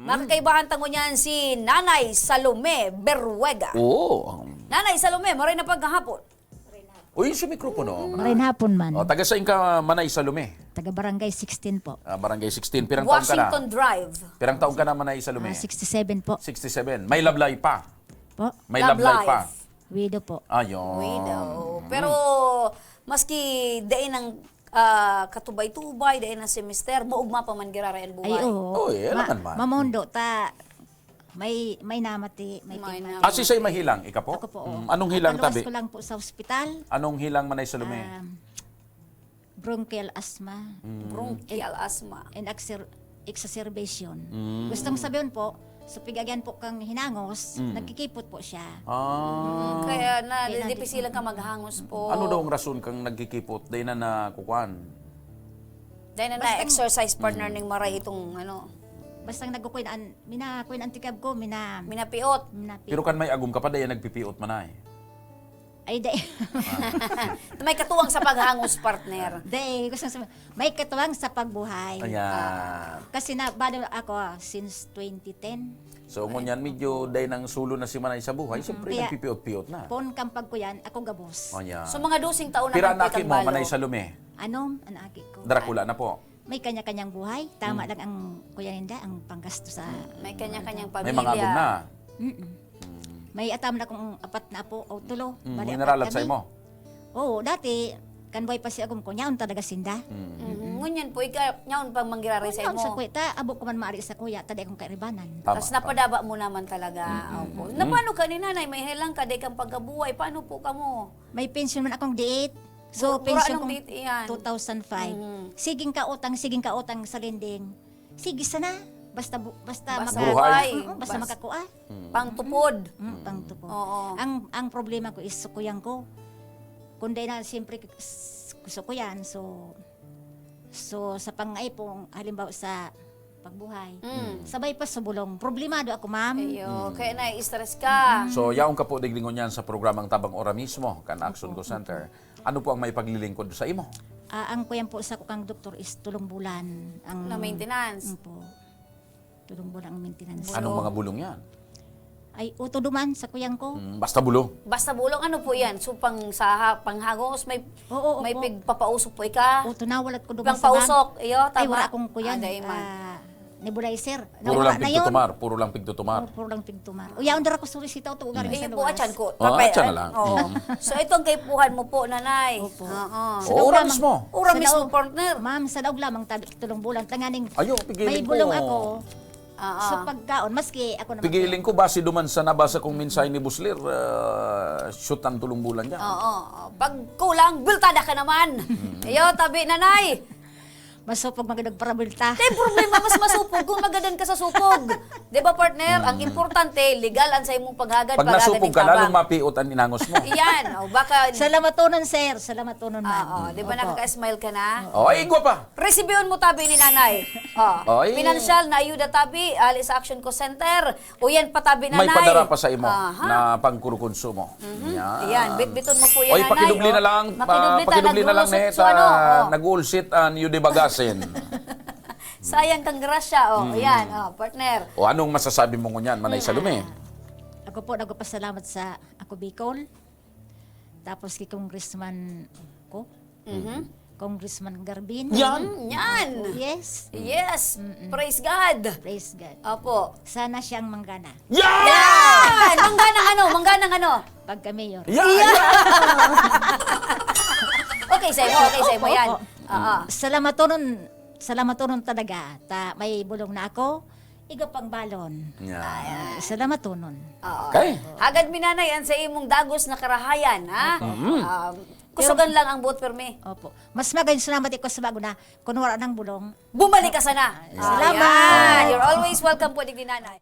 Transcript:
Makakaibahan tango niyan si Nanay Salome Berruega. Oo. Nanay Salome, maray na paghahapon. Uy, sa mikropono. Marin hapon man. O, taga saan ka, Manay Salome? Taga Barangay 16 po. Barangay 16. Pirang taon ka na? Washington Drive. Pirang taon ka na, Manay Salome? 67 po. 67. May lablay pa. Po. May Love lablay life. pa. Widow po. Ayun. Widow. Pero maski dain ng katubay-tubay, dain ng semester, maugma pa man girarayan buhay. Ay, oo. Oy, alam man. Mamondo, may namati, may May tigmati. Ah, si sa'y mahilang, ika po? Ako po. Anong hilang Napaluwas tabi? ko lang po sa ospital. Anong hilang, Manay Salome? Bronchial asthma Bronchial asthma. and exacerbation. Gustong sabihin po, so pigagyan po kang hinangos, nagkikipot po siya. Kaya Kaya dipisilan ka maghangos po. Ano daw ang rason kang nagkikipot? Dahil na nakukuhan. Dahil na exercise partner ning maray itong ano, Basta nagkukuinan, minakuin antikab ko, minapiot. Pero kan may agum ka pa, dahil nagpipiot man ay. Ay, day. May katuwang sa paghangos partner. Day, gusto sabihin, may katuwang sa pagbuhay. Ayan. Kasi bado ako since 2010. So, ngunyan, medyo dahil nang sulo na si Manay sa buhay, siyempre Kaya- nagpipiot-piot na. Pon kampag ko yan, ako gabos. Ayan. So mga dosing taon na Pero kang anaki mo, balo. Manay Salome, Ano? Anaki ko. Dracula na po. May kanya-kanyang buhay. Tama lang ang kuya Ninda, ang panggasto sa... May kanya-kanyang May pamilya. mga agum na. May atam na kong apat na po o tulo. Bali, apat Minaralat sa kami. imo. Oo, dati, kanway pa si agum ko, nyaon talaga sinda. Ngunyan po, ikaw, nyaon pang manggiraray sa Nyaon sa imo. kuya, abo ko man maari sa kuya, tadi akong kairibanan. Tama, Tapos napadaba mo naman talaga. Opo. Na paano ka ni nanay? May hilang ka, day kang pagkabuhay. Paano po ka mo? May pension man akong diit. So, Bura pension anong kong date iyan? 2005. Siging kautang sa lending. Sige sana. Basta Basta buhay. Basta makakuha. Pangtupod. Pangtupo. Oo. Ang problema ko is sukuyang ko. Kundi na siyempre sukuyan. So sa pangaipong halimbawa sa pagbuhay. Sabay pa sa bulong. Problemado ako, ma'am. Ayo, kaya na-stress ka. So, yaong ka po diglingon yan sa programang Tabang Ora mismo, kan Action Go Center. Ano po ang may paglilingkod sa imo? Ang kuyan po sa kukang doktor is tulong bulan. Ang Na maintenance. Po. Tulong bulan ang maintenance. Anong mga bulong yan? Ay, utuduman sa kuyang ko. Basta bulong. Basta bulong, ano po yan? So, panghagos, may Oo, may opo. pigpapausok po ika? Utunawalat ko duman Pang sa pausok, iyo, tama? Ay, wala akong kuyan. Aday man. Nebulizer. Puro lang Na yun. pigtutumar. Puro lang pigtutumar. Puro lang pigtumar. Uyaon dara ko surisita ito. Ugarin sa Iyo po, luwas. atyan ko. Atyan na lang. Oo. So, itong kaipuhan mo po, nanay. Opo. Oo. Oo, ora mismo. Ura Sa mismo, daog. partner. Ma'am, sa daog lamang tulong bulan. Tanganing Ayo, may pigilin ko. bulong ako Oo. sa pagkaon. Maski ako naman. Pigilin ko, base duman sa nabasa kong mensahe ni Buslir, shoot ang tulong bulan dyan. Oo. Pag kulang, bultada ka naman. Iyo, tabi, nanay. Masupag magadag para bulta. Di problema, mas masupog kung magadan ka sa supog. Di ba, partner? Ang importante, legal ang sa imong paghagad. Pag nasupog ka, lalong mapiot ang inangos mo. Iyan. O, baka... Salamat tunon, sir. Salamat tunon, ma'am. Oo. Di ba Opo. nakaka-smile ka na? O, ay, igwa pa. Resibyon mo tabi ni nanay. Oh. Ay. Financial na ayuda tabi, Ali sa Action Co Center. O yan patabi nanay. May padara pa sa imo Aha. na pangkurukonsumo. Yan, bitbiton mo po yan, Oy, nanay. pakidubli na lang. Pakidubli na lang, naglulusot net. sa ano, Nag-ulsit ang yudibagasin. Sayang kang grasya, yan, partner. O, anong masasabi mo ngunyan, Manay Salome? Ako po nagpasalamat sa ako Bicol. Tapos kay Congressman ko. Congressman Garbin. Yan! Yan. Yes. Yes. Praise God. Praise God. Opo. Sana siyang manggana. Yan! Yan! Mangganang ano? Mangganang ano? Pagka mayor. Yan! Okay, sa mo yan. Oo. Salamat tunon talaga. May bulong na ako. Iga pang balon. Yan. Salamat tunon. Oo. Okay. Hagad minanay ang sa imong dagos na karahayan, ha? Kusugan lang ang boat perme. Opo. Mas magayon salamat ko sa bago na kunwara ng bulong. Bumalik ka sana. Salamat. Ayan. You're always welcome po, Digdi Nanay.